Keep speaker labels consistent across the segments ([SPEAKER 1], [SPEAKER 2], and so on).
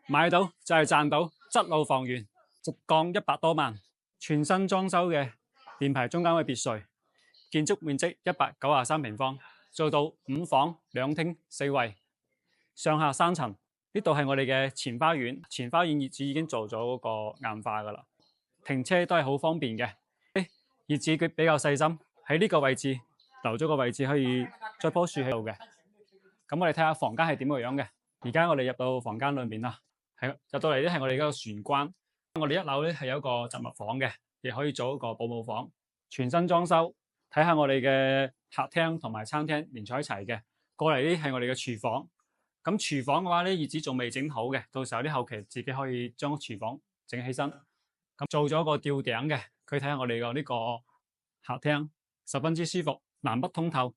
[SPEAKER 1] 買到就係賺到，質路房源直降100多萬，全新裝修嘅連排中間位別墅，建築面積193平方，做到5房2廳4衛，上下3層。呢度係我哋嘅前花園，前花園業主已經做咗嗰個硬化噶啦，停車都係好方便嘅。業主佢比較細心，喺呢個位置留咗個位置可以栽棵樹喺度嘅。咁我哋睇下房間係點個樣嘅。而家我哋入到房間裏面啦，入到嚟咧係我哋嗰個玄關。我哋1樓咧係有一個雜物房嘅，亦可以做一個保姆房，全新裝修。睇下我哋嘅客廳同埋餐廳連在一齊嘅。過嚟呢係我哋嘅廚房。咁廚房嘅話咧，業主仲未整好嘅，到時候啲後期自己可以將廚房整起身。咁做咗個吊頂嘅，佢睇下我哋個呢個客廳，十分之舒服，南北通透。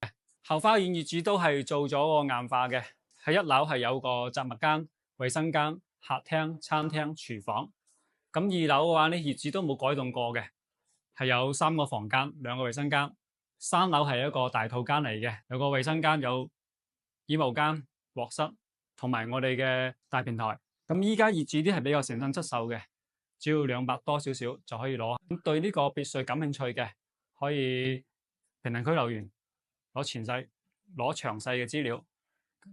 [SPEAKER 1] 後花園業主都係做咗個硬化嘅，喺1樓係有個雜物間、衛生間、客廳、餐廳、廚房。咁2樓嘅話咧，業主都冇改動過嘅，係有3個房間、2個衛生間。3樓係一個大套間嚟嘅，有個衛生間、有衣帽間、鑊室同埋我哋嘅大平台。咁依家業主啲係比較誠心出售嘅，只要200多少少就可以攞。咁對呢個別墅感興趣嘅，可以評論區留言攞詳細嘅資料。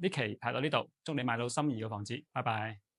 [SPEAKER 1] 呢期排到呢度，祝你買到心儀嘅房子，拜拜。